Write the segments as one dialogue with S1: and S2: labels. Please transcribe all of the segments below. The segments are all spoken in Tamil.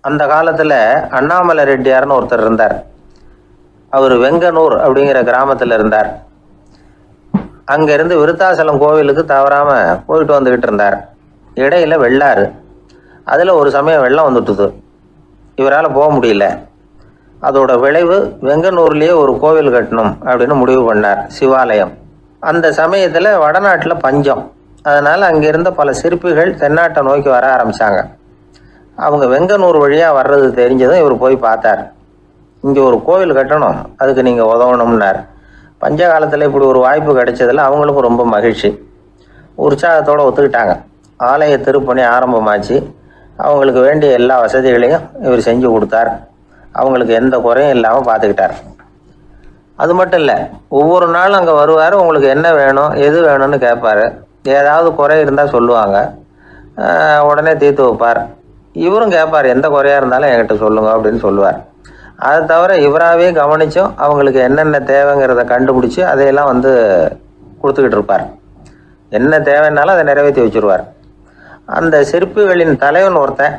S1: அந்த காலத்தில் அண்ணாமலை ரெட்டியார்னு ஒருத்தர் இருந்தார். அவர் வெங்கனூர் அப்படிங்கிற கிராமத்தில் இருந்தார். அங்கேருந்து விருத்தாசலம் கோவிலுக்கு தவறாமல் போயிட்டு வந்துக்கிட்டு இருந்தார். இடையில வெள்ளாறு, அதில் ஒரு சமயம் வெள்ளம் வந்துட்டுது. இவரால் போக முடியல. அதோட விளைவு வெங்கனூர்லேயே ஒரு கோவில் கட்டணும் அப்படின்னு முடிவு பண்ணார், சிவாலயம். அந்த சமயத்தில் வடநாட்டில் பஞ்சம். அதனால் அங்கிருந்த பல சிற்பிகள் தென்னாட்டை நோக்கி வர ஆரம்பித்தாங்க. அவங்க வெங்கனூர் வழியாக வர்றது தெரிஞ்சதும் இவர் போய் பார்த்தார். இங்கே ஒரு கோவில் கட்டணும், அதுக்கு நீங்கள் உதவணும்னார். பஞ்ச காலத்தில் இப்படி ஒரு வாய்ப்பு கிடைச்சதில் அவங்களுக்கும் ரொம்ப மகிழ்ச்சி. உற்சாகத்தோடு ஒத்துக்கிட்டாங்க. ஆலய திருப்பணி ஆரம்பமாச்சு. அவங்களுக்கு வேண்டிய எல்லா வசதிகளையும் இவர் செஞ்சு கொடுத்தார். அவங்களுக்கு எந்த குறையும் இல்லாமல் பார்த்துக்கிட்டார். அது மட்டும் இல்லை, ஒவ்வொரு நாளும் அங்கே வருவார். உங்களுக்கு என்ன வேணும், எது வேணும்னு கேட்பார். ஏதாவது குறை இருந்தால் சொல்லுவாங்க, உடனே தீர்த்து வைப்பார். இவரும் கேட்பார், எந்த குறையாக இருந்தாலும் என்கிட்ட சொல்லுங்க அப்படின்னு சொல்லுவார். அதை தவிர இவராகவே கவனித்தும் அவங்களுக்கு என்னென்ன தேவைங்கிறத கண்டுபிடிச்சி அதையெல்லாம் கொடுத்துக்கிட்டு இருப்பார். என்ன தேவைன்னாலும் அதை நிறைவேற்றி வச்சுருவார். அந்த சிற்பிகளின் தலைவன் ஒருத்தன்,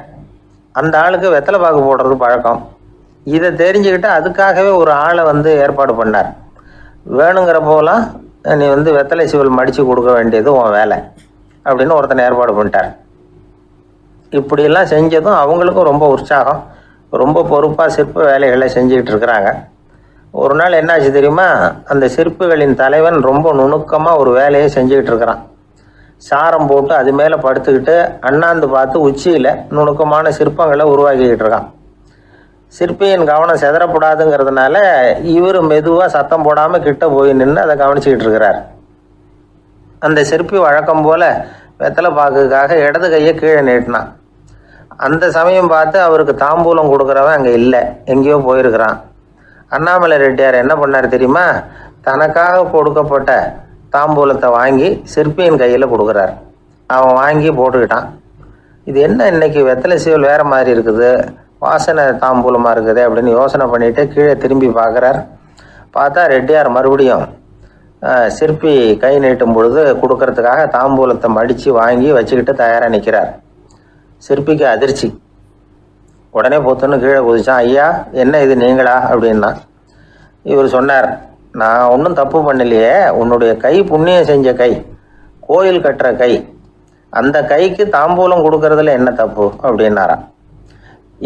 S1: அந்த ஆளுக்கு வெத்தலை பாக்கு போடுறது பழக்கம். இதை தெரிஞ்சுக்கிட்டு அதுக்காகவே ஒரு ஆளை ஏற்பாடு பண்ணார். வேணுங்கிறப்போலாம் நீ வெத்தலை சிவல் மடித்து கொடுக்க வேண்டியது உன் வேலை அப்படின்னு ஒருத்தனை ஏற்பாடு பண்ணிட்டார். இப்படியெல்லாம் செஞ்சதும் அவங்களுக்கும் ரொம்ப உற்சாகம். ரொம்ப பொறுப்பாக சிற்ப வேலைகளை செஞ்சுக்கிட்டு இருக்கிறாங்க. ஒரு நாள் என்னாச்சு தெரியுமா? அந்த சிற்பிகளின் தலைவன் ரொம்ப நுணுக்கமாக ஒரு வேலையை செஞ்சுக்கிட்டு இருக்கிறான். சாரம் போட்டு அது மேலே படுத்துக்கிட்டு அண்ணாந்து பார்த்து உச்சியில் நுணுக்கமான சிற்பங்களை உருவாக்கிக்கிட்டு இருக்கான். சிற்பியின் கவனம் செதறப்படாதுங்கிறதுனால இவர் மெதுவாக சத்தம் போடாமல் கிட்ட போய் நின்று அதை கவனிச்சிக்கிட்டு இருக்கிறார். அந்த சிற்பி வழக்கம் போல் வெத்தலை பாக்குக்காக இடது கையை கீழே நீட்டினான். அந்த சமயம் பார்த்து அவருக்கு தாம்பூலம் கொடுக்குறவன் அங்கே இல்லை, எங்கேயோ போயிருக்கிறான். அண்ணாமலை ரெட்டியார் என்ன பண்ணார் தெரியுமா? தனக்காக கொடுக்கப்பட்ட தாம்பூலத்தை வாங்கி சிற்பியின் கையில் கொடுக்குறார். அவன் வாங்கி போட்டுக்கிட்டான். இது என்ன இன்னைக்கு வெத்தலை சீவல் வேறு மாதிரி இருக்குது, வாசனை தாம்பூலமாக இருக்குது அப்படின்னு யோசனை பண்ணிவிட்டு கீழே திரும்பி பார்க்குறார். பார்த்தா ரெட்டியார் மறுபடியும் சிற்பி கை நீட்டும் பொழுது கொடுக்கறதுக்காக தாம்பூலத்தை மடித்து வாங்கி வச்சுக்கிட்டு தயாராக நிற்கிறார். சிற்பிக்கு அதிர்ச்சி. உடனே பொத்துன்னு கீழே குதிச்சான். ஐயா, என்ன இது நீங்களா அப்படின்னா. இவர் சொன்னார், நான் ஒன்றும் தப்பு பண்ணலையே, உன்னுடைய கை புண்ணியம் செஞ்ச கை, கோயில் கட்டுற கை, அந்த கைக்கு தாம்பூலம் கொடுக்கறதுல என்ன தப்பு அப்படின்னாராம்.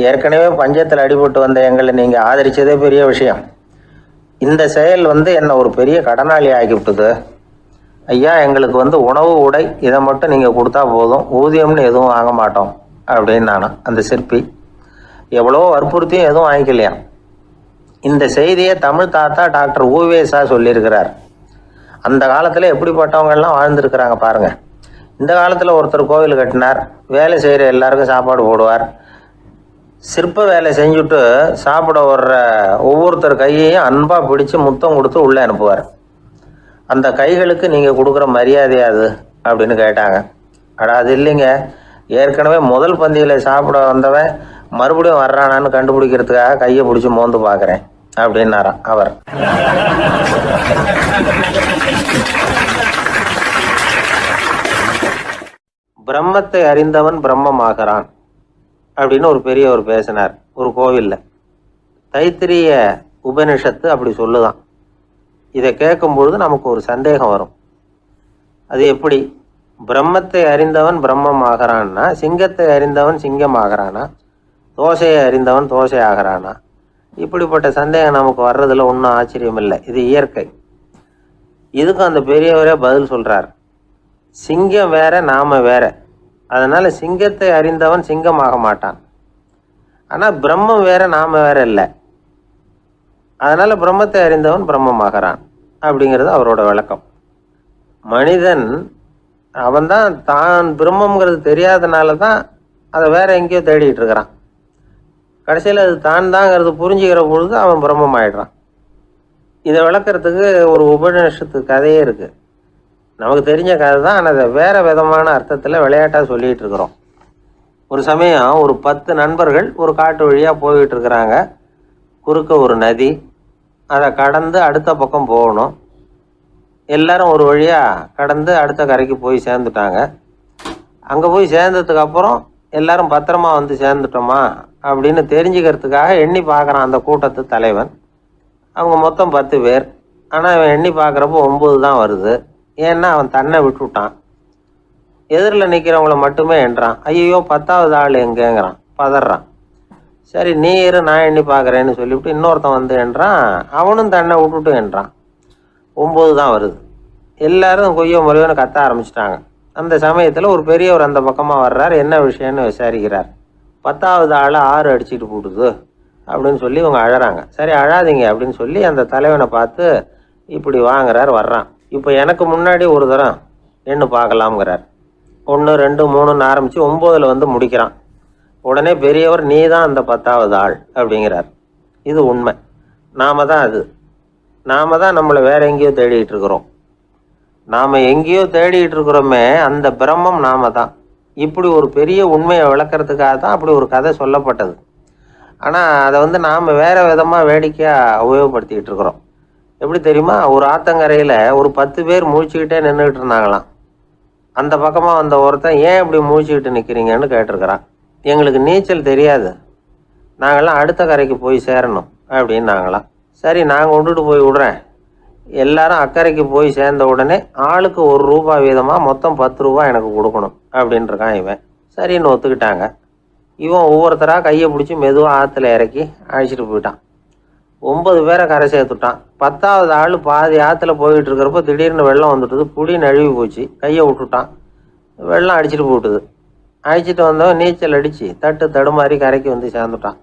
S1: ஏற்கனவே பஞ்சத்தில் அடிபட்டு வந்த எங்களை நீங்கள் ஆதரித்ததே பெரிய விஷயம். இந்த செயல் என்னை ஒரு பெரிய கடனாளி ஆகிவிட்டுது. ஐயா, எங்களுக்கு உணவு உடை இதை மட்டும் நீங்கள் கொடுத்தா போதும், ஊதியம்னு எதுவும் வாங்க மாட்டோம் அப்படின்னு நானும். அந்த சிற்பி எவ்வளோ வற்புறுத்தியும் எதுவும் வாங்கிக்கலையாம். இந்த செய்தியை தமிழ் தாத்தா டாக்டர் ஊவேசா சொல்லியிருக்கிறார். அந்த காலத்தில் எப்படிப்பட்டவங்கள்லாம் வாழ்ந்துருக்கிறாங்க பாருங்கள். இந்த காலத்தில் ஒருத்தர் கோவில் கட்டினார், வேலை செய்கிற எல்லாருக்கும் சாப்பாடு போடுவார். சிற்ப வேலை செஞ்சுட்டு சாப்பிட வர்ற ஒவ்வொருத்தர் கையையும் அன்பாக பிடிச்சி முத்தம் கொடுத்து உள்ளே அனுப்புவார். அந்த கைகளுக்கு நீங்கள் கொடுக்குற மரியாதையாது அப்படின்னு கேட்டாங்க. அது இல்லைங்க, ஏற்கனவே முதல் பந்தியில் சாப்பிட வந்தவன் மறுபடியும் வர்றானான்னு கண்டுபிடிக்கிறதுக்காக கையை பிடிச்சி மோந்து பார்க்குறேன் அப்படின்னாராம் அவர். பிரம்மத்தை அறிந்தவன் பிரம்மமாகிறான் அப்படின்னு ஒரு பெரியவர் பேசினார் ஒரு கோவிலில். தைத்திரிய உபனிஷத்து அப்படி சொல்லுதான். இதை கேட்கும் பொழுது நமக்கு ஒரு சந்தேகம் வரும். அது எப்படி? பிரம்மத்தை அறிந்தவன் பிரம்மம் ஆகிறான்னா, சிங்கத்தை அறிந்தவன் சிங்கம் ஆகிறானா, தோசையை அறிந்தவன் தோசை ஆகிறானா? இப்படிப்பட்ட சந்தேகம் நமக்கு வர்றதுல ஒன்றும் ஆச்சரியம் இல்லை. இது இயற்கை. இதுக்கும் அந்த பெரியவரே பதில் சொல்றார். சிங்கம் வேற, நாம வேற. அதனால சிங்கத்தை அறிந்தவன் சிங்கம் ஆக மாட்டான். ஆனால் பிரம்மம் வேற, நாம வேற இல்லை. அதனால பிரம்மத்தை அறிந்தவன் பிரம்மம் ஆகிறான் அப்படிங்கிறது அவரோட விளக்கம். மனிதன் அவன்தான் தான் பிரம்மங்கிறது தெரியாதனால தான் அதை வேற எங்கேயோ தேடிட்டு இருக்கிறான். கடைசியில் அது தான் தாங்கிறது புரிஞ்சுக்கிற பொழுது அவன் பிரம்மம் ஆயிடுறான். இதை விளக்கிறதுக்கு ஒரு உபநிஷத்து கதையே இருக்குது. நமக்கு தெரிஞ்ச கதை தான், ஆனால் அதை வேறு விதமான அர்த்தத்தில் விளையாட்டாக சொல்லிகிட்டு இருக்கிறோம். ஒரு சமயம் ஒரு 10 நண்பர்கள் ஒரு காட்டு வழியாக போய்கிட்டு இருக்கிறாங்க. குறுக்க ஒரு நதி, அதை கடந்து அடுத்த பக்கம் போகணும். எல்லாரும் ஒரு வழியாக கடந்து அடுத்த கரைக்கு போய் சேர்ந்துட்டாங்க. அங்கே போய் சேர்ந்ததுக்கு அப்புறம் எல்லாரும் பத்திரமா சேர்ந்துட்டோமா அப்படின்னு தெரிஞ்சுக்கிறதுக்காக எண்ணி பார்க்குறான் அந்த கூட்டத்து தலைவன். அவங்க மொத்தம் 10 பேர். ஆனால் அவன் எண்ணி பார்க்குறப்போ 9 தான் வருது. ஏன்னா அவன் தன்னை விட்டுவிட்டான். எதிரில் நிற்கிறவங்கள மட்டுமே எண்றான். ஐயோ 10வது ஆள் எங்கேங்கிறான், பதறான். சரி நீ இரு, நான் எண்ணி பார்க்குறேன்னு சொல்லிவிட்டு இன்னொருத்தன் வந்து எண்றான். அவனும் தன்னை விட்டுட்டு எண்றான். 9 தான் வருது. எல்லாரும் கொய்யோ முறையோன்னு கத்த ஆரம்பிச்சிட்டாங்க. அந்த சமயத்தில் ஒரு பெரியவர் அந்த பக்கமாக வர்றார். என்ன விஷயம்னு விசாரிக்கிறார். 10வது ஆள் 6 அடிச்சுட்டு போட்டுது அப்படின்னு சொல்லி இவங்க அழறாங்க. சரி அழாதீங்க அப்படின்னு சொல்லி அந்த தலைவனை பார்த்து இப்படி வாங்குறார். வர்றான். இப்போ எனக்கு முன்னாடி ஒரு தரம் எண்ணு பார்க்கலாம்ங்கிறார். 1 2 3ன்னு ஆரம்பித்து 9ல் வந்து முடிக்கிறான். உடனே பெரியவர் நீ தான் அந்த 10வது ஆள் அப்படிங்கிறார். இது உண்மை. நாம தான் அது. நாம தான் நம்மளை வேற எங்கேயோ தேடிட்டு இருக்கிறோம். நாம் எங்கேயோ தேடிட்டு இருக்கிறோமே, அந்த பிரம்மம் நாம தான். இப்படி ஒரு பெரிய உண்மையை விளக்கிறதுக்காக தான் அப்படி ஒரு கதை சொல்லப்பட்டது. ஆனால் அதை வந்து நாம் வேறு விதமாக வேடிக்கையாக உபயோகப்படுத்திக்கிட்டு இருக்கிறோம். எப்படி தெரியுமா? ஒரு ஆத்தங்கரையில் ஒரு 10 பேர் முழிச்சுக்கிட்டே நின்றுக்கிட்டு இருந்தாங்களாம். அந்த பக்கமாக வந்த ஒருத்தன் ஏன் இப்படி முழிச்சுக்கிட்டு நிற்கிறீங்கன்னு கேட்டிருக்கிறான். எங்களுக்கு நீச்சல் தெரியாது, நாங்கள்லாம் அடுத்த கரைக்கு போய் சேரணும் அப்படின்னு நாங்களாம். சரி நான் கொண்டுட்டு போய் விடுறேன். எல்லாரும் அக்கறைக்கு போய் சேர்ந்த உடனே ஆளுக்கு ₹1 வீதமாக மொத்தம் ₹10 எனக்கு கொடுக்கணும் அப்படின்ட்டுருக்கான் இவன். சரின்னு ஒத்துக்கிட்டாங்க. இவன் ஒவ்வொருத்தராக கையை பிடிச்சி மெதுவாக ஆற்றுல இறக்கி அழைச்சிட்டு போயிட்டான். 9 பேரை கரை சேர்த்துட்டான். 10வது ஆள் பாதி ஆற்றுல போயிட்டு இருக்கிறப்போ திடீர்னு வெள்ளம் வந்துட்டுது. புடி நழுவி போச்சு. கையை விட்டுட்டான். வெள்ளம் அடிச்சிட்டு போட்டுது. அழைச்சிட்டு வந்தவன் நீச்சல் அடித்து தடுமாறி கரைக்கு வந்து சேர்ந்துட்டான்.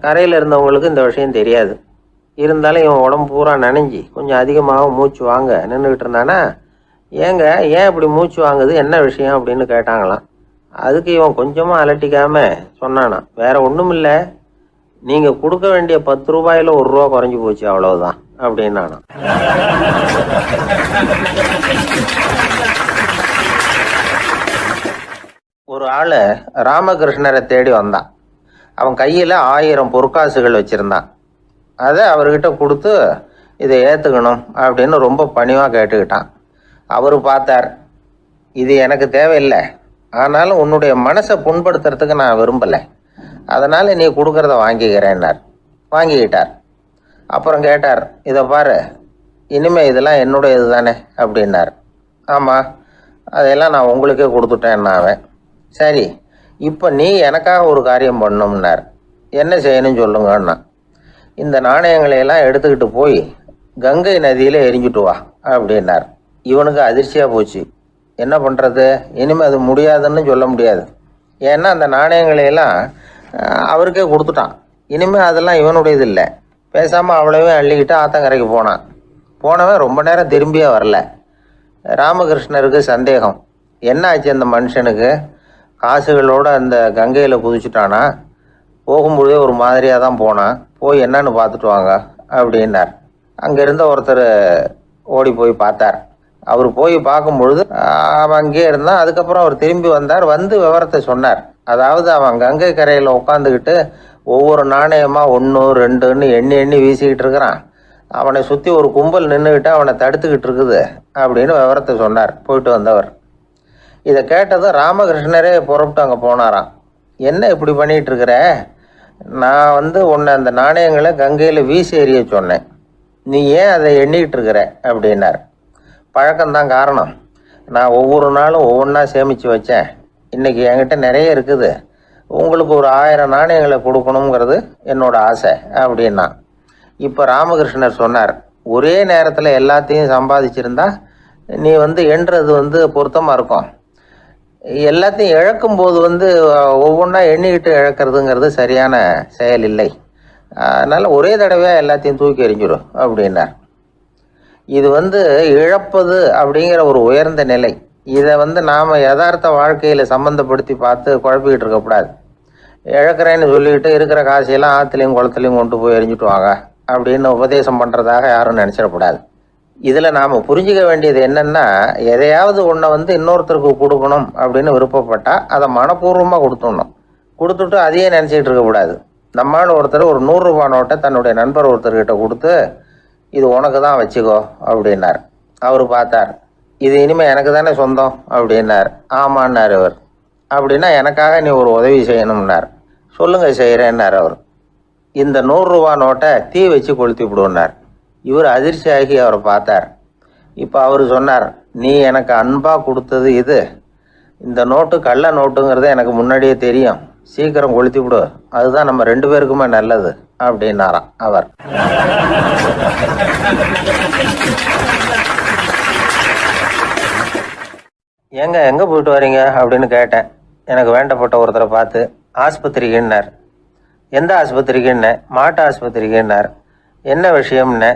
S1: கரையில் இருந்தவங்களுக்கு இந்த விஷயம் தெரியாது. இருந்தாலும் இவன் உடம்பு பூரா நனைஞ்சி கொஞ்சம் அதிகமாக மூச்சு வாங்க நின்றுக்கிட்டு இருந்தானா, ஏங்க ஏன் இப்படி மூச்சு வாங்குது, என்ன விஷயம் அப்படின்னு கேட்டாங்களாம். அதுக்கு இவன் கொஞ்சமாக அலட்டிக்காமல் சொன்னானா, வேற ஒன்றும் இல்லை, நீங்கள் கொடுக்க வேண்டிய ₹10 ₹1 குறைஞ்சி போச்சு அவ்வளவுதான் அப்படின்னானா. ஒரு ஆள் ராமகிருஷ்ணரை தேடி வந்தான். அவன் கையில் 1000 பொற்காசுகள் வச்சுருந்தான். அதை அவர்கிட்ட கொடுத்து இதை ஏற்றுக்கணும் அப்படின்னு ரொம்ப பணிவாக கேட்டுக்கிட்டான். அவர் பார்த்தார், இது எனக்கு தேவையில்லை, ஆனாலும் உன்னுடைய மனசை புண்படுத்துறதுக்கு நான் விரும்பலை, அதனால் நீ கொடுக்குறத வாங்கிக்கிறேன்னார். வாங்கிக்கிட்டார். அப்புறம் கேட்டார், இதை பாரு, இனிமேல் இதெல்லாம் என்னுடையது தானே அப்படின்னார். ஆமாம், அதையெல்லாம் நான் உங்களுக்கே கொடுத்துட்டேன்னா அவன். சரி, இப்போ நீ எனக்காக ஒரு காரியம் பண்ணணும்னார். என்ன செய்யணும்னு சொல்லுங்கன்னா, இந்த நாணயங்களையெல்லாம் எடுத்துக்கிட்டு போய் கங்கை நதியில் எரிஞ்சுட்டு வா அப்படின்னார். இவனுக்கு அதிர்ச்சியாக போச்சு. என்ன பண்ணுறது, இனிமேல் அது முடியாதுன்னு சொல்ல முடியாது. ஏன்னா அந்த நாணயங்களையெல்லாம் அவருக்கே கொடுத்துட்டான். இனிமேல் அதெல்லாம் இவனுடையது இல்லை. பேசாமல் அவ்வளவே அள்ளிக்கிட்டு ஆத்தங்கரைக்கு போனான். போனவன் ரொம்ப நேரம் திரும்பியே வரல. ராமகிருஷ்ணருக்கு சந்தேகம், என்ன ஆச்சு அந்த மனுஷனுக்கு, காசுகளோடு அந்த கங்கையில் குதிச்சுட்டானா, போகும்பொழுதே ஒரு மாதிரியாக தான் போனான், போய் என்னன்னு பார்த்துட்டு வாங்க அப்படின்னார். அங்கே இருந்த ஒருத்தர் ஓடி போய் பார்த்தார். அவர் போய் பார்க்கும்பொழுது அவன் அங்கேயே இருந்தான். அதுக்கப்புறம் அவர் திரும்பி வந்தார். வந்து விவரத்தை சொன்னார். அதாவது அவன் கங்கை கரையில் உட்காந்துக்கிட்டு ஒவ்வொரு நாணயமாக 1 2ன்னு எண்ணி எண்ணி வீசிக்கிட்டு இருக்கிறான். அவனை சுற்றி ஒரு கும்பல் நின்றுக்கிட்டு அவனை தடுத்துக்கிட்டு இருக்குது அப்படின்னு விவரத்தை சொன்னார் போயிட்டு வந்தவர். இதை கேட்டதும் ராமகிருஷ்ணரே புறப்பட்டு அங்கே போனாராம். என்ன இப்படி பண்ணிகிட்டு இருக்கிற, நான் உன்னை அந்த நாணயங்களை கங்கையில் வீசி எறிய சொன்னேன், நீ ஏன் அதை எண்ணிக்கிட்டு இருக்கிற அப்படின்னார். பழக்கம்தான் காரணம், நான் ஒவ்வொரு நாளும் ஒவ்வொன்றா சேமித்து வச்சேன். இன்றைக்கி என்கிட்ட நிறைய இருக்குது, உங்களுக்கு ஒரு 1000 நாணயங்களை கொடுக்கணுங்கிறது என்னோட ஆசை அப்படின்னா. இப்போ ராமகிருஷ்ணர் சொன்னார், ஒரே நேரத்தில் எல்லாத்தையும் சம்பாதிச்சிருந்தா நீ எண்ணுறது பொருத்தமாக இருக்கும். எல்லாத்தையும் இழக்கும்போது ஒவ்வொன்றா எண்ணிக்கிட்டு இழக்கிறதுங்கிறது சரியான செயல் இல்லை. அதனால் ஒரே தடவையாக எல்லாத்தையும் தூக்கி எறிஞ்சிடும் அப்படின்னார். இது இழப்பது அப்படிங்கிற ஒரு உயர்ந்த நிலை. இதை நாம் யதார்த்த வாழ்க்கையில் சம்மந்தப்படுத்தி பார்த்து குழப்பிக்கிட்டு இருக்கக்கூடாது. இழக்கிறேன்னு சொல்லிக்கிட்டு இருக்கிற காசையெல்லாம் ஆற்றுலையும் குளத்துலையும் கொண்டு போய் எரிஞ்சுட்டு வாங்க அப்படின்னு உபதேசம் பண்ணுறதாக யாரும் நினச்சிடக்கூடாது. இதில் நாம் புரிஞ்சிக்க வேண்டியது என்னென்னா, எதையாவது ஒன்றை இன்னொருத்தருக்கு கொடுக்கணும் அப்படின்னு விருப்பப்பட்டால் அதை மனப்பூர்வமாக கொடுத்துடணும். கொடுத்துட்டு அதையே நினச்சிக்கிட்டு இருக்கக்கூடாது. நம்மால் ஒருத்தர் ஒரு ₹100 நோட்டை தன்னுடைய நண்பர் ஒருத்தர்கிட்ட கொடுத்து, இது உனக்கு தான் வச்சுக்கோ அப்படின்னார். அவர் பார்த்தார், இது இனிமேல் எனக்கு தானே சொந்தம் அப்படின்னார். ஆமான்னார் அவர். அப்படின்னா எனக்காக நீ ஒரு உதவி செய்யணும்னார். சொல்லுங்க செய்கிறேன்னார் அவர். இந்த 100 ரூபா நோட்டை தீ வச்சு கொளுத்தி விடுனார். இவர் அதிர்ச்சியாகி அவரை பார்த்தார். இப்போ அவர் சொன்னார், நீ எனக்கு அன்பாக கொடுத்தது இது, இந்த நோட்டு கள்ள நோட்டுங்கிறது எனக்கு முன்னாடியே தெரியும், சீக்கிரம் கொளுத்தி விடு, அதுதான் நம்ம 2 பேருக்குமே நல்லது அப்படின்னாராம் அவர். ஏங்க எங்கே போயிட்டு வரீங்க அப்படின்னு கேட்டேன். எனக்கு வேண்டப்பட்ட ஒருத்தரை பார்த்து. ஆஸ்பத்திரிக்குன்னார். எந்த ஆஸ்பத்திரிக்குன்னே? மாட்டு ஆஸ்பத்திரிக்குன்னார். என்ன விஷயம்னே?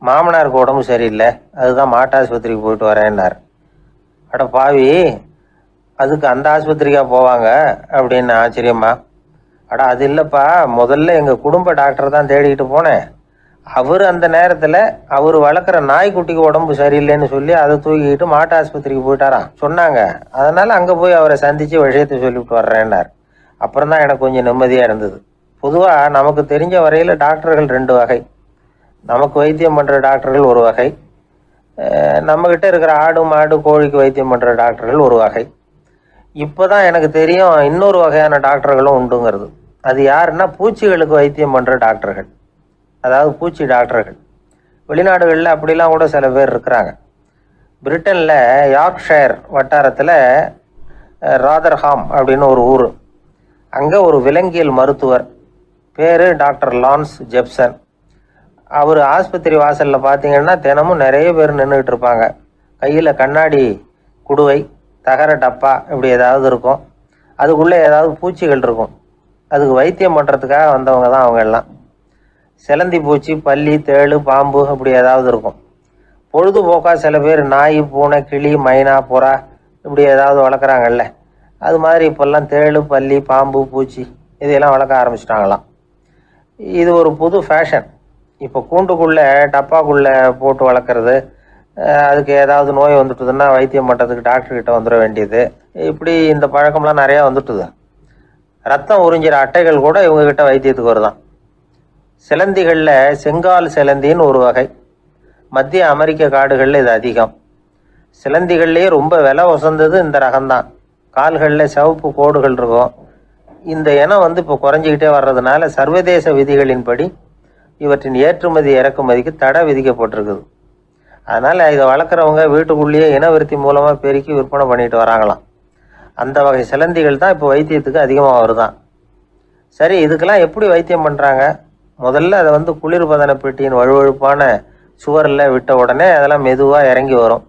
S1: மாமனாருக்கு உடம்பு சரியில்லை, அதுதான் மாட்டு ஆஸ்பத்திரிக்கு போயிட்டு வரேன்னார். அட பாவி, அதுக்கு அந்த ஆஸ்பத்திரிக்கா போவாங்க அப்படின்னு ஆச்சரியமா. அட அது இல்லைப்பா, முதல்ல எங்கள் குடும்ப டாக்டர் தான் தேடிக்கிட்டு போனேன். அவர் அந்த நேரத்தில் அவர் வளர்க்குற நாய்க்குட்டிக்கு உடம்பு சரியில்லைன்னு சொல்லி அதை தூக்கிக்கிட்டு மாட்டு ஆஸ்பத்திரிக்கு போயிட்டாராம் சொன்னாங்க. அதனால் அங்கே போய் அவரை சந்தித்து விஷயத்தை சொல்லிவிட்டு வர்றேன்னார். அப்புறம் தான் எனக்கு கொஞ்சம் நிம்மதியாக இருந்தது. பொதுவாக நமக்கு தெரிஞ்ச வரையில் டாக்டர்கள் 2 வகை. நமக்கு வைத்தியம் பண்ணுற டாக்டர்கள் ஒரு வகை, நம்மக்கிட்ட இருக்கிற ஆடு மாடு கோழிக்கு வைத்தியம் பண்ணுற டாக்டர்கள் ஒரு வகை. இப்போ தான் எனக்கு தெரியும் இன்னொரு வகையான டாக்டர்களும் உண்டுங்கிறது. அது யாருன்னா பூச்சிகளுக்கு வைத்தியம் பண்ணுற டாக்டர்கள், அதாவது பூச்சி டாக்டர்கள். வெளிநாடுகளில் அப்படிலாம் கூட சில பேர் இருக்கிறாங்க. பிரிட்டனில் யார்க்ஷயர் வட்டாரத்தில் ராதர்ஹாம் அப்படின்னு ஒரு ஊர். அங்கே ஒரு விலங்கியல் மருத்துவர், பேர் டாக்டர் லான்ஸ் ஜெப்சன். அவர் ஆஸ்பத்திரி வாசலில் பார்த்தீங்கன்னா தினமும் நிறைய பேர் நின்றுக்கிட்டு இருப்பாங்க. கையில் கண்ணாடி குடுவை, தகர டப்பா இப்படி ஏதாவது இருக்கும். அதுக்குள்ளே ஏதாவது பூச்சிகள் இருக்கும். அதுக்கு வைத்தியம் பண்ணுறதுக்காக வந்தவங்க தான் அவங்க எல்லாம். சிலந்தி பூச்சி, பல்லி, தேளு, பாம்பு இப்படி ஏதாவது இருக்கும். பொழுதுபோக்காக சில பேர் நாய், பூனை, கிளி, மைனா, புறா இப்படி ஏதாவது வளர்க்குறாங்கல்ல, அது மாதிரி இப்போல்லாம் தேளு, பல்லி, பாம்பு, பூச்சி இதையெல்லாம் வளர்க்க ஆரம்பிச்சிட்டாங்களாம். இது ஒரு புது ஃபேஷன். இப்போ கூண்டுக்குள்ளே டப்பாக்குள்ளே போட்டு வளர்க்குறது, அதுக்கு ஏதாவது நோய் வந்துட்டுதுன்னா வைத்தியம் பண்ணுறதுக்கு டாக்டர்கிட்ட வந்துட வேண்டியது, இப்படி இந்த பழக்கம்லாம் நிறையா வந்துட்டுது. ரத்தம் உறிஞ்சிற அட்டைகள் கூட இவங்ககிட்ட வைத்தியத்துக்கு வருதான். சிலந்திகளில் செங்கால் சிலந்தின்னு ஒரு வகை. மத்திய அமெரிக்க காடுகளில் இது அதிகம். சிலந்திகள்லேயே ரொம்ப விலை உசந்தது இந்த ரகம்தான். கால்களில் சிவப்பு கோடுகள் இருக்கும். இந்த இனம் இப்போ குறைஞ்சிக்கிட்டே வர்றதுனால சர்வதேச விதிகளின்படி இவற்றின் ஏற்றுமதி இறக்குமதிக்கு தடை விதிக்கப்பட்டிருக்குது. அதனால் இதை வளர்க்குறவங்க வீட்டுக்குள்ளேயே இனவிருத்தி மூலமாக பெருக்கி விற்பனை பண்ணிட்டு வராங்களாம். அந்த வகை சிலந்திகள் தான் இப்போ வைத்தியத்துக்கு அதிகமாக வருதான். சரி, இதுக்கெல்லாம் எப்படி வைத்தியம் பண்ணுறாங்க? முதல்ல அதை குளிர்பதன பெட்டியின் வழுவழுப்பான சுவரில் விட்ட உடனே அதெல்லாம் மெதுவாக இறங்கி வரும்.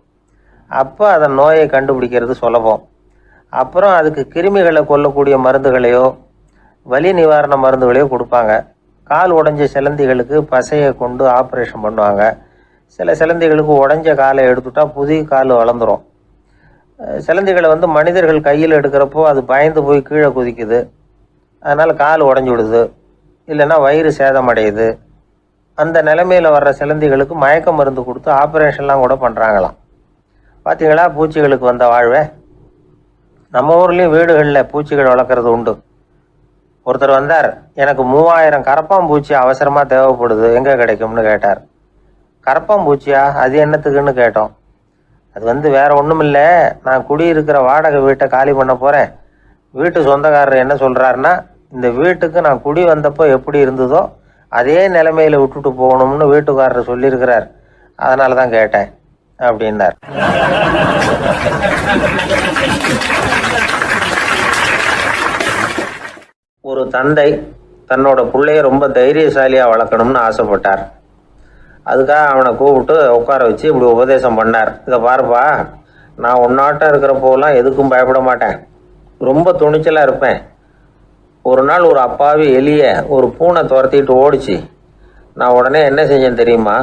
S1: அப்போ அதன் நோயை கண்டுபிடிக்கிறது சுலபம். அப்புறம் அதுக்கு கிருமிகளை கொல்லக்கூடிய மருந்துகளையோ வலி நிவாரண மருந்துகளையோ கொடுப்பாங்க. கால் உடைஞ்ச சிலந்திகளுக்கு பசையை கொண்டு ஆப்ரேஷன் பண்ணுவாங்க. சில சிலந்திகளுக்கு உடைஞ்ச காலை எடுத்துட்டா புதிய கால் வளர்ந்துடும். சிலந்திகளை மனிதர்கள் கையில் எடுக்கிறப்போ அது பயந்து போய் கீழே குதிக்குது, அதனால் கால் உடஞ்சி விடுது, இல்லைன்னா வயிறு சேதமடையுது. அந்த நிலைமையில் வர்ற சிலந்திகளுக்கு மயக்க மருந்து கொடுத்து ஆப்ரேஷன்லாம் கூட பண்ணுறாங்களாம். பார்த்தீங்களா பூச்சிகளுக்கு வந்த வாழ்வே. நம்ம ஊர்லேயும் வீடுகளில் பூச்சிகள் வளர்க்குறது உண்டு. ஒருத்தர் வந்தார், எனக்கு 3000 கரப்பாம்பூச்சி அவசரமாக தேவைப்படுது, எங்கே கிடைக்கும்னு கேட்டார். கரப்பாம்பூச்சியா? அது என்னத்துக்குன்னு கேட்டோம். அது வேற ஒன்றும் இல்லை, நான் குடியிருக்கிற வாடகை வீட்டை காலி பண்ண போகிறேன். வீட்டு சொந்தக்காரர் என்ன சொல்கிறாருன்னா, இந்த வீட்டுக்கு நான் குடி வந்தப்போ எப்படி இருந்ததோ அதே நிலைமையில் விட்டுட்டு போகணும்னு வீட்டுக்காரர் சொல்லியிருக்கிறார், அதனால தான் கேட்டேன் அப்படின்னார். ஒரு தந்தை தன்னோட பிள்ளைய ரொம்ப தைரியசாலியாக வளர்க்கணும்னு ஆசைப்பட்டார். அதுக்காக அவனை கூப்பிட்டு உட்கார வச்சு இப்படி உபதேசம் பண்ணார். இதை பாருப்பா, நான் உன்னாட்டம் இருக்கிறப்போலாம் எதுக்கும் பயப்பட மாட்டேன், ரொம்ப துணிச்சலாக இருப்பேன். ஒரு நாள் ஒரு அப்பாவி எலிய ஒரு பூனை துரத்திட்டு ஓடிச்சு. நான் உடனே என்ன செஞ்சேன் தெரியுமா?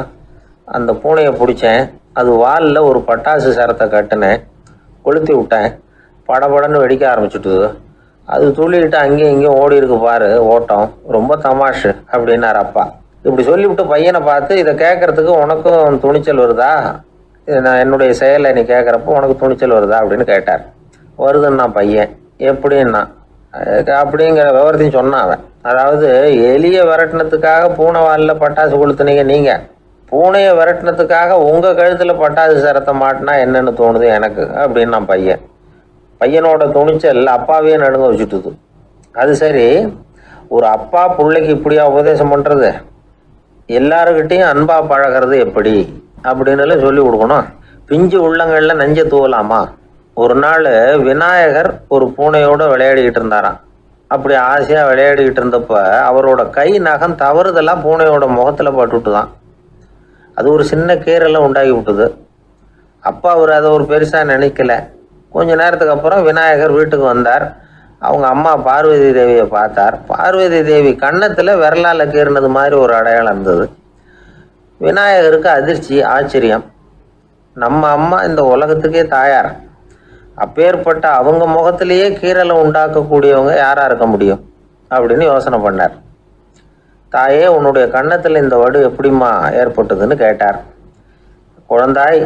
S1: அந்த பூனையை பிடிச்சேன், அது வாலில் ஒரு பட்டாசு சரத்தை கட்டினேன், கொளுத்தி விட்டேன், படபடன்னு வெடிக்க ஆரம்பிச்சுட்டுது. அது துள்ளிக்கிட்டு அங்கேயும் இங்கேயும் ஓடி இருக்கு பாரு ஓட்டம், ரொம்ப தமாஷு அப்படின்னார் அப்பா. இப்படி சொல்லிவிட்டு பையனை பார்த்து, இதை கேட்கறதுக்கு உனக்கும் துணிச்சல் வருதா? நான் என்னுடைய செயலை நீ கேட்குறப்போ உனக்கு துணிச்சல் வருதா அப்படின்னு கேட்டார். வருதுன்னா பையன். எப்படின்னா அப்படிங்கிற விவரத்தையும் சொன்னான் அவன். அதாவது எலியை விரட்டினத்துக்காக பூனை வாலில் பட்டாசு கொளுத்துனீங்க நீங்கள், பூனையை விரட்டினத்துக்காக உங்கள் கழுத்தில் பட்டாசு சரத்தை மாட்டினா என்னன்னு தோணுது எனக்கு அப்படின்னு நான் பையனோட துணிச்சல் அப்பாவே நடுங்க வச்சுட்டுது. அது சரி, ஒரு அப்பா பிள்ளைக்கு இப்படியா உபதேசம் பண்ணுறது? எல்லாருக்கிட்டையும் அன்பா பழகிறது எப்படி அப்படின்னு சொல்லி கொடுக்கணும். பிஞ்சு உள்ளங்களில் நஞ்ச தூவலாமா? ஒரு நாள் விநாயகர் ஒரு பூனையோடு விளையாடிக்கிட்டு இருந்தாராம். அப்படி ஆசையாக விளையாடிக்கிட்டு இருந்தப்ப அவரோட கை நகம் தவறுதெல்லாம் பூனையோட முகத்தில் பட்டுட்டு தான். அது ஒரு சின்ன கீறலை உண்டாகி விட்டுது. அப்பா அவர் அதை ஒரு பெருசாக நினைக்கல. கொஞ்ச நேரத்துக்கு அப்புறம் விநாயகர் வீட்டுக்கு வந்தார். அவங்க அம்மா பார்வதி தேவியை பார்த்தார். பார்வதி தேவி கன்னத்தில் விரலால் கீறினது மாதிரி ஒரு அடையாளம் இருந்தது. விநாயகருக்கு அதிர்ச்சி, ஆச்சரியம். நம்ம அம்மா இந்த உலகத்துக்கே தாயார். அப்பேற்பட்ட அவங்க முகத்திலேயே கீறலை உண்டாக்கக்கூடியவங்க யாராக இருக்க முடியும் அப்படின்னு யோசனை பண்ணார். தாயே, உன்னுடைய கன்னத்தில் இந்த வடு எப்படிம்மா ஏற்பட்டதுன்னு கேட்டார். குழந்தாய்,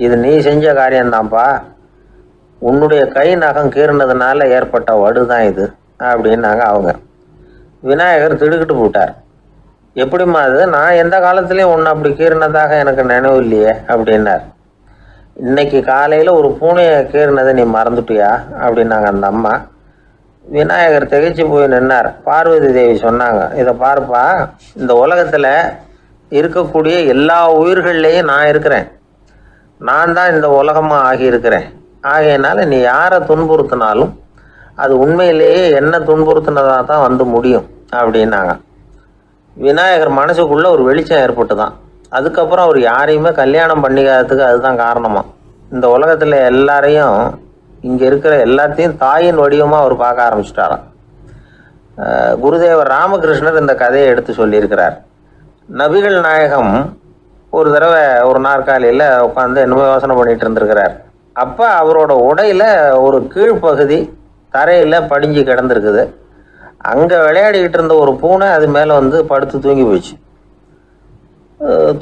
S1: இது நீ செஞ்ச காரியம்தான்ப்பா. உன்னுடைய கை நகம் கீறினதுனால ஏற்பட்ட வடு தான் இது அப்படின்னாங்க அவங்க. விநாயகர் திடுக்கிட்டு போட்டார். எப்படிம்மா அது? நான் எந்த காலத்துலேயும் ஒன்று அப்படி கீறினதாக எனக்கு நினைவு இல்லையே அப்படின்னார். இன்னைக்கு காலையில் ஒரு பூனையை கீறினதை நீ மறந்துட்டியா அப்படின்னாங்க அந்த அம்மா. விநாயகர் திகைச்சு போய் நின்னார். பார்வதி தேவி சொன்னாங்க, இதை பாருப்பா, இந்த உலகத்தில் இருக்கக்கூடிய எல்லா உயிர்கள்லேயும் நான் இருக்கிறேன். நான் தான் இந்த உலகமாக ஆகியிருக்கிறேன். ஆகையினால நீ யாரை துன்புறுத்தினாலும் அது உண்மையிலேயே என்ன துன்புறுத்தினதாக தான் வந்து முடியும் அப்படின்னாங்க. விநாயகர் மனசுக்குள்ளே ஒரு வெளிச்சம் ஏற்பட்டு தான். அதுக்கப்புறம் அவர் யாரையுமே கல்யாணம் பண்ணிக்காததுக்கு அதுதான் காரணமாக. இந்த உலகத்தில் எல்லாரையும், இங்கே இருக்கிற எல்லாத்தையும் தாயின் வடிவமாக அவர் பார்க்க ஆரம்பிச்சிட்டாராம். குருதேவர் ராமகிருஷ்ணர் இந்த கதையை எடுத்து சொல்லியிருக்கிறார். நபிகள் நாயகம் ஒரு தடவை ஒரு நாற்காலியில் உட்காந்து என்னமோ யோசனை பண்ணிட்டு இருந்திருக்கிறார். அப்போ அவரோட உடையில் ஒரு கீழ்ப்பகுதி தரையில் படிஞ்சு கிடந்திருக்குது. அங்கே விளையாடிக்கிட்டு இருந்த ஒரு பூனை அது மேலே வந்து படுத்து தூங்கி போயிடுச்சு.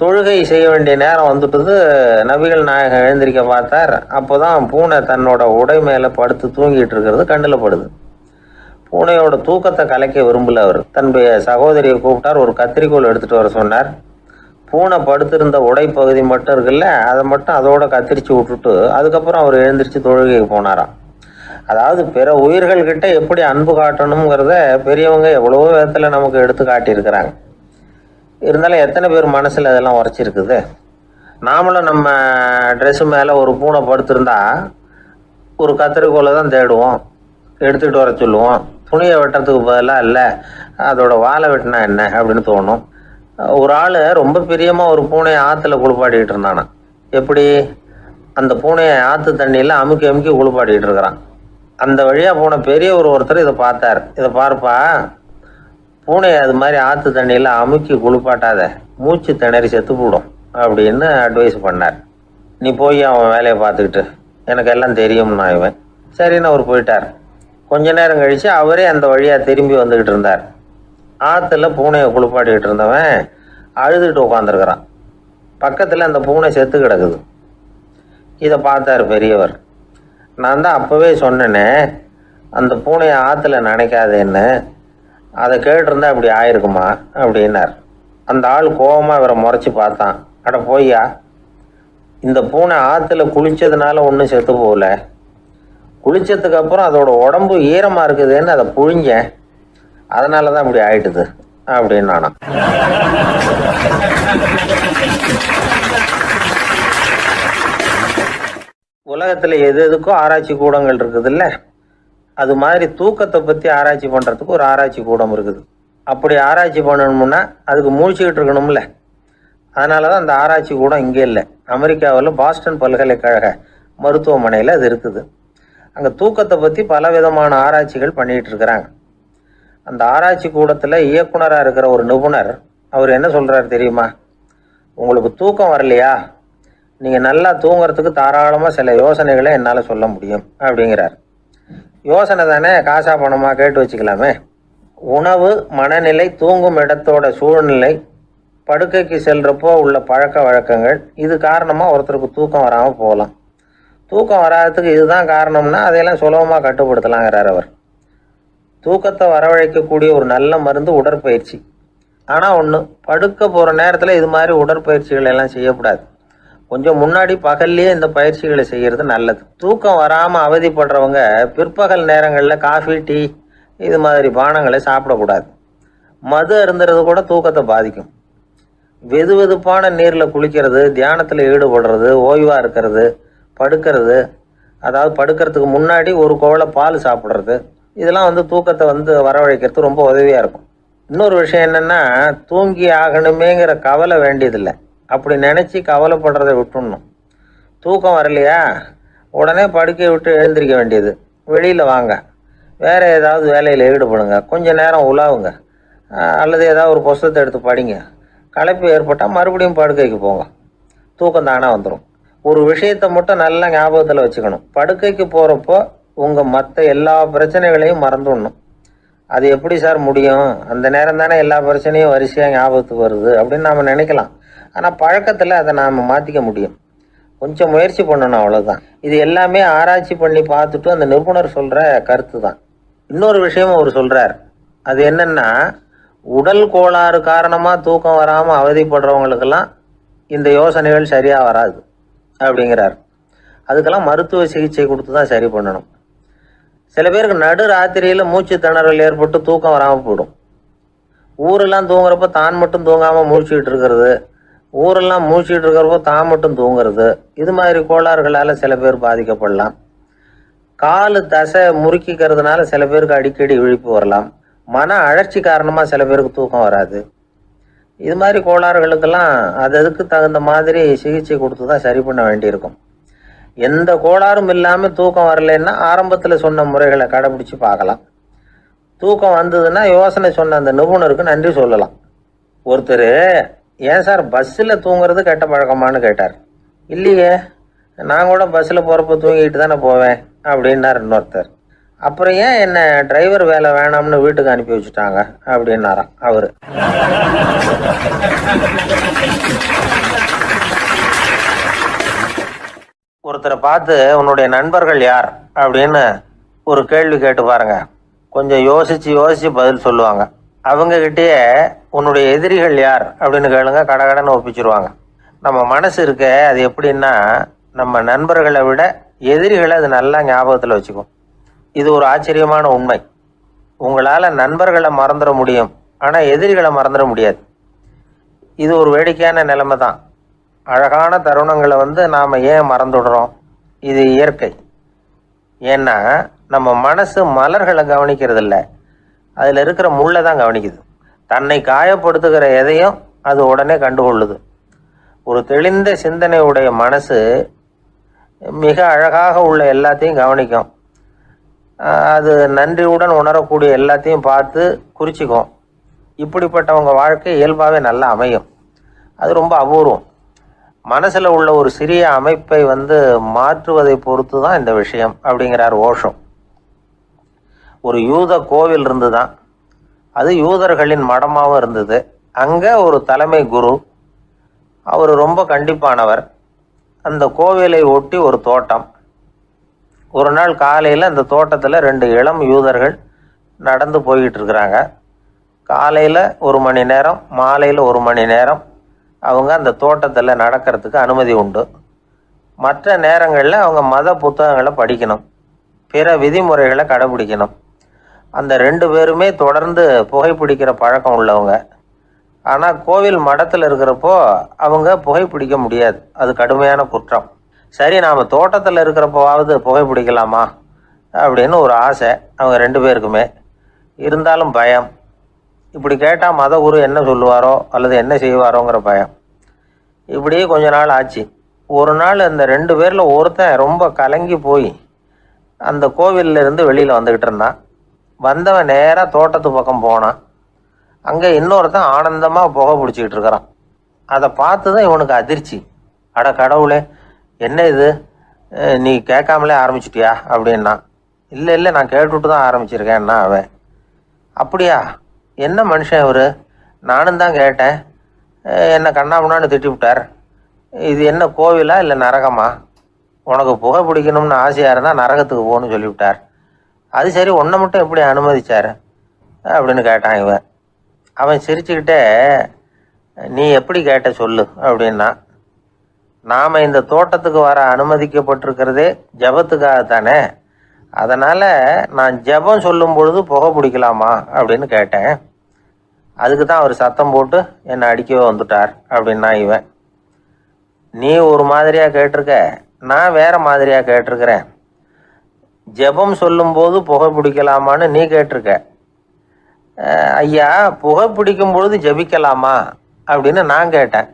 S1: தொழுகை செய்ய வேண்டிய நேரம் வந்துட்டது. நபிகள் நாயகம் எழுந்திருக்க பார்த்தார். அப்போ தான் பூனை தன்னோட உடை மேலே படுத்து தூங்கிட்டு இருக்கிறது கண்ணில் படுது. பூனையோட தூக்கத்தை கலைக்க விரும்பல அவர். தன்னுடைய சகோதரியை கூப்பிட்டார். ஒரு கத்திரிக்கோள் எடுத்துகிட்டு வர சொன்னார். பூனை படுத்திருந்த உடை பகுதி மட்டும் இருக்குல்ல, அதை மட்டும் அதோட கத்திரிச்சு விட்டுட்டு அதுக்கப்புறம் அவர் எழுந்திரிச்சு தொழுகைக்கு போனாராம். அதாவது பிற உயிர்கள்கிட்ட எப்படி அன்பு காட்டணுங்கிறத பெரியவங்க எவ்வளவோ விதத்தில் நமக்கு எடுத்து காட்டியிருக்கிறாங்க. இருந்தாலும் எத்தனை பேர் மனசில் அதெல்லாம் உரைச்சிருக்குது? நாமளும் நம்ம ட்ரெஸ்ஸு மேலே ஒரு பூனை படுத்திருந்தா ஒரு கத்திரிக்கோலை தான் தேடுவோம், எடுத்துகிட்டு வர சொல்லுவோம். துணியை வெட்டுறதுக்கு பதிலாக இல்லை அதோட வாழை வெட்டினா என்ன அப்படின்னு தோணும். ஒரு ஆள் ரொம்ப பிரியமாக ஒரு பூனையை ஆற்றுல குளிப்பாட்டிக்கிட்டு இருந்தானா. எப்படி? அந்த பூனையை ஆற்று தண்ணியில் அமுக்கி அமுக்கி குளிப்பாட்டிக்கிட்டு இருக்கிறான். அந்த வழியாக போன பெரிய ஒருத்தர் இதை பார்த்தார். இதை பார்ப்பா, பூனையை அது மாதிரி ஆற்று தண்ணியில் அமுக்கி குளிப்பாட்டாத, மூச்சு திணறி செத்து போடும் அப்படின்னு அட்வைஸ் பண்ணார். நீ போய் அவன் வேலையை பார்த்துக்கிட்டு, எனக்கு எல்லாம் தெரியும்னா இவன். சரின்னு அவர் போயிட்டார். கொஞ்ச நேரம் கழித்து அவரே அந்த வழியாக திரும்பி வந்துக்கிட்டு இருந்தார். ஆற்றுல பூனையை குளிப்பாட்டிக்கிட்டு இருந்தவன் அழுதுகிட்டு உட்காந்துருக்கிறான். பக்கத்தில் அந்த பூனை செத்து கிடக்குது. இதை பார்த்தார் பெரியவர். நான் தான் அப்போவே சொன்னேனே அந்த பூனையை ஆற்றுல நினைக்காதேன்னு, அதை கேட்டிருந்தா இப்படி ஆயிருக்குமா அப்படின்னார். அந்த ஆள் கோபமாக இவரை முறைச்சி பார்த்தான். அட போய்யா, இந்த பூனை ஆற்றுல குளித்ததுனால ஒன்றும் செத்து போகல, குளித்ததுக்கு அப்புறம் அதோட உடம்பு ஈரமாக இருக்குதுன்னு அதை புழிஞ்சேன், அதனால தான் இப்படி ஆயிட்டுது அப்படின்னு நானா. உலகத்தில் எது எதுக்கும் ஆராய்ச்சி கூடங்கள் இருக்குதுல்ல, அது மாதிரி தூக்கத்தை பற்றி ஆராய்ச்சி பண்ணுறதுக்கு ஒரு ஆராய்ச்சி கூடம் இருக்குது. அப்படி ஆராய்ச்சி பண்ணணும்னா அதுக்கு மூழ்கிக்கிட்டு இருக்கணும்ல. அதனால தான் அந்த ஆராய்ச்சி கூடம் இங்கே இல்லை. அமெரிக்காவில் பாஸ்டன் பல்கலைக்கழக மருத்துவமனையில் அது இருக்குது. அங்கே தூக்கத்தை பற்றி பலவிதமான ஆராய்ச்சிகள் பண்ணிகிட்டு இருக்கிறாங்க. அந்த ஆராய்ச்சி கூடத்தில் இயக்குனராக இருக்கிற ஒரு நிபுணர் அவர் என்ன சொல்கிறாரு தெரியுமா? உங்களுக்கு தூக்கம் வரலையா, நீங்கள் நல்லா தூங்குறதுக்கு தாராளமாக சில யோசனைகளை என்னால் சொல்ல முடியும் அப்படிங்கிறார். யோசனை தானே, காசா பணமாக கேட்டு வச்சுக்கலாமே. உணவு, மனநிலை, தூங்கும் இடத்தோட சூழ்நிலை, படுக்கைக்கு செல்கிறப்போ உள்ள பழக்க வழக்கங்கள், இது காரணமாக ஒருத்தருக்கு தூக்கம் வராமல் போகலாம். தூக்கம் வராததுக்கு இதுதான் காரணம்னா அதையெல்லாம் சுலபமாக கட்டுப்படுத்தலாங்கிறார் அவர். தூக்கத்தை வரவழைக்கக்கூடிய ஒரு நல்ல மருந்து உடற்பயிற்சி. ஆனால் ஒன்று, படுக்க போகிற நேரத்தில் இது மாதிரி உடற்பயிற்சிகள் எல்லாம் செய்யக்கூடாது. கொஞ்சம் முன்னாடி பகல்லையே இந்த பயிற்சிகளை செய்கிறது நல்லது. தூக்கம் வராமல் அவதிப்படுறவங்க பிற்பகல் நேரங்களில் காஃபி, டீ இது மாதிரி பானங்களை சாப்பிடக்கூடாது. மது அருந்துறது கூட தூக்கத்தை பாதிக்கும். வெது வெதுப்பான நீரில் குளிக்கிறது, தியானத்தில் ஈடுபடுறது, ஓய்வாக இருக்கிறது, படுக்கிறது, அதாவது படுக்கிறதுக்கு முன்னாடி ஒரு கோவலை பால் சாப்பிட்றது, இதெல்லாம் தூக்கத்தை வரவழைக்கிறது ரொம்ப உதவியாக இருக்கும். இன்னொரு விஷயம் என்னென்னா, தூங்கி ஆகணுமேங்கிற கவலை வேண்டியதில்லை. அப்படி நினச்சி கவலைப்படுறதை விட்டுடணும். தூக்கம் வரலையா, உடனே படுக்கையை விட்டு எழுந்திரிக்க வேண்டியது. வெளியில் வாங்க, வேறு ஏதாவது வேலையில் ஈடுபடுங்க, கொஞ்சம் நேரம் உலாவுங்க, அல்லது ஏதாவது ஒரு புஸ்தகத்தை எடுத்து படிங்க. களைப்பு ஏற்பட்டால் மறுபடியும் படுக்கைக்கு போங்க. தூக்கம் தானே வந்துடும். ஒரு விஷயத்தை மட்டும் நல்லா ஞாபகத்தில் வச்சுக்கணும். படுக்கைக்கு போகிறப்போ உங்கள் மற்ற எல்லா பிரச்சனைகளையும் மறந்துடணும். அது எப்படி சார் முடியும்? அந்த நேரம் தானே எல்லா பிரச்சனையும் வரிசையாக ஞாபகத்துக்கு வருது அப்படின்னு நாம் நினைக்கலாம். ஆனால் பழக்கத்தில் அதை நாம் மாற்றிக்க முடியும். கொஞ்சம் முயற்சி பண்ணணும், அவ்வளோதான். இது எல்லாமே ஆராய்ச்சி பண்ணி பார்த்துட்டு அந்த நிபுணர் சொல்கிற கருத்து தான். இன்னொரு விஷயமும் அவர் சொல்கிறார். அது என்னென்னா, உடல் கோளாறு காரணமாக தூக்கம் வராமல் அவதிப்படுறவங்களுக்கெல்லாம் இந்த யோசனைகள் சரியாக வராது அப்படிங்கிறார். அதுக்கெல்லாம் மருத்துவ சிகிச்சை கொடுத்து தான் சரி பண்ணணும். சில பேருக்கு நடு ராத்திரியில் மூச்சு திணறல் ஏற்பட்டு தூக்கம் வராமல் போயிடும். ஊரெல்லாம் தூங்குறப்ப தான் மட்டும் தூங்காமல் மூழ்கிட்டு இருக்கிறது, ஊரெல்லாம் மூழ்கிட்டு இருக்கிறப்போ தான் மட்டும் தூங்குறது, இது மாதிரி கோளாறுகளால் சில பேர் பாதிக்கப்படலாம். காலு தசை முறுக்கிக்கிறதுனால சில பேருக்கு அடிக்கடி விழிப்பு வரலாம். மன அழற்சி காரணமாக சில பேருக்கு தூக்கம் வராது. இது மாதிரி கோளாறுகளுக்கெல்லாம் அதுக்கு தகுந்த மாதிரி சிகிச்சை கொடுத்து தான் சரி பண்ண வேண்டியிருக்கும். எந்த கோளாறும் இல்லாமல் தூக்கம் வரலைன்னா ஆரம்பத்தில் சொன்ன முறைகளை கடைபிடிச்சு பார்க்கலாம். தூக்கம் வந்ததுன்னா யோசனை சொன்ன அந்த நிபுணருக்கு நன்றி சொல்லலாம். ஒருத்தர், ஏன் சார் பஸ்ஸில் தூங்குறது கெட்ட பழக்கமானு கேட்டார். இல்லையே, நான் கூட பஸ்ஸில் போகிறப்ப தூங்கிட்டு தானே போவேன் அப்படின்னார் இன்னொருத்தர். அப்புறம் ஏன் என்ன டிரைவர் வேலை வேணாம்னு வீட்டுக்கு அனுப்பி வச்சுட்டாங்க அப்படின்னாராம் அவர். ஒருத்தரை பார்த்து உன்னுடைய நண்பர்கள் யார் அப்படின்னு ஒரு கேள்வி கேட்டு பாருங்க. கொஞ்சம் யோசிச்சு பதில் சொல்லுவாங்க. அவங்க கிட்டேயே உன்னுடைய எதிரிகள் யார் அப்படின்னு கேளுங்க, கடகடன்னு ஒப்பிச்சிருவாங்க. நம்ம மனசு இருக்க, அது எப்படின்னா, நம்ம நண்பர்களை விட எதிரிகளை அது நல்லா ஞாபகத்தில் வச்சுக்கும். இது ஒரு ஆச்சரியமான உண்மை. உங்களால் நண்பர்களை மறந்துட முடியும், ஆனால் எதிரிகளை மறந்துட முடியாது. இது ஒரு வேடிக்கையான நிலைமை தான். அழகான தருணங்களை நாம் ஏன் மறந்துடுறோம்? இது இயற்கை. ஏன்னா நம்ம மனசு மலர்களை கவனிக்கிறது இல்லை, அதில் இருக்கிற முள்ளை தான் கவனிக்குது. தன்னை காயப்படுத்துகிற எதையும் அது உடனே கண்டுகொள்ளுது. ஒரு தெளிந்த சிந்தனையுடைய மனசு மிக அழகாக உள்ள எல்லாத்தையும் கவனிக்கும். அது நன்றியுடன் உணரக்கூடிய எல்லாத்தையும் பார்த்து குறிச்சிக்கும். இப்படிப்பட்டவங்க வாழ்க்கை இயல்பாகவே நல்லா அமையும். அது ரொம்ப அபூர்வம். மனசில் உள்ள ஒரு சிறிய அமைப்பை மாற்றுவதை பொறுத்து தான் இந்த விஷயம் அப்படிங்கிறார் ஓஷோ. ஒரு யூத கோவில் இருந்து தான், அது யூதர்களின் மடமாகவும் இருந்தது. அங்கே ஒரு தலைமை குரு, அவர் ரொம்ப கண்டிப்பானவர். அந்த கோவிலை ஒட்டி ஒரு தோட்டம். ஒரு நாள் காலையில் அந்த தோட்டத்தில் 2 இளம் யூதர்கள் நடந்து போய்கிட்டு இருக்கிறாங்க. காலையில் 1 மணி நேரம், மாலையில் 1 மணி நேரம் அவங்க அந்த தோட்டத்தில் நடக்கிறதுக்கு அனுமதி உண்டு. மற்ற நேரங்களில் அவங்க மத புத்தகங்களை படிக்கணும், பிற விதிமுறைகளை கடைபிடிக்கணும். அந்த 2 பேருமே தொடர்ந்து புகைப்பிடிக்கிற பழக்கம் உள்ளவங்க. ஆனால் கோவில் மடத்தில் இருக்கிறப்போ அவங்க புகைப்பிடிக்க முடியாது, அது கடுமையான குற்றம். சரி, நாம் தோட்டத்தில் இருக்கிறப்போவாவது புகைப்பிடிக்கலாமா அப்படின்னு ஒரு ஆசை அவங்க 2 பேருக்குமே. இருந்தாலும் பயம். இப்படி கேட்டால் மதகுரு என்ன சொல்லுவாரோ அல்லது என்ன செய்வாரோங்கிற பயம். இப்படியே கொஞ்ச நாள் ஆச்சு. ஒரு நாள் அந்த 2 பேரில் ஒருத்தன் ரொம்ப கலங்கி போய் அந்த கோவிலில் இருந்து வெளியில் வந்துக்கிட்டு இருந்தான். வந்தவன் நேராக தோட்டத்து பக்கம் போனான். அங்கே இன்னொருத்தன் ஆனந்தமாக புகை பிடிச்சிக்கிட்டு இருக்கிறான். அதை பார்த்து தான் இவனுக்கு அதிர்ச்சி. அட கடவுளே, என்ன இது, நீ கேட்காமலே ஆரம்பிச்சிட்டியா அப்படின்னா. இல்லை, நான் கேட்டுவிட்டு தான் ஆரம்பிச்சிருக்கேன்னா அவன். அப்படியா, என்ன மனுஷன் இவர், நானும் தான் கேட்டேன், என்னை கண்ணாமுன்னான்னு திட்டி விட்டார். இது என்ன கோவிலா இல்லை நரகமா? உனக்கு புகை பிடிக்கணும்னு ஆசையாக இருந்தால் நரகத்துக்கு போகணும்னு சொல்லிவிட்டார். அது சரி, உன்னை மட்டும் எப்படி அனுமதிச்சார் அப்படின்னு கேட்டான் இவன். அவன் சிரிச்சுக்கிட்டே, நீ எப்படி கேட்ட சொல்லு அப்படின்னா. நாம் இந்த தோட்டத்துக்கு வர அனுமதிக்கப்பட்டிருக்கிறதே ஜபத்துக்காகத்தானே, அதனால் நான் ஜபம் சொல்லும் பொழுது புகை பிடிக்கலாமா அப்படின்னு கேட்டேன். அதுக்கு தான் அவர் சத்தம் போட்டு என்னை அடிக்கவே வந்துட்டார் அப்படின்னா இவன். நீ ஒரு மாதிரியாக கேட்டிருக்க, நான் வேற மாதிரியாக கேட்டிருக்கிறேன். ஜெபம் சொல்லும்போது புகை பிடிக்கலாமான்னு நீ கேட்டிருக்க. ஐயா, புகை பிடிக்கும் பொழுது ஜெபிக்கலாமா அப்படின்னு நான் கேட்டேன்.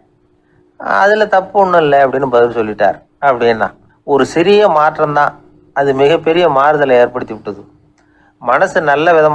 S1: அதில் தப்பு ஒன்றும் இல்லை அப்படின்னு பதில் சொல்லிட்டார் அப்படின்னா. ஒரு சிறிய மாற்றம்தான் அது மிகப்பெரிய மாறுதலை ஏற்படுத்தி விட்டது. மனசு நல்ல விதமாக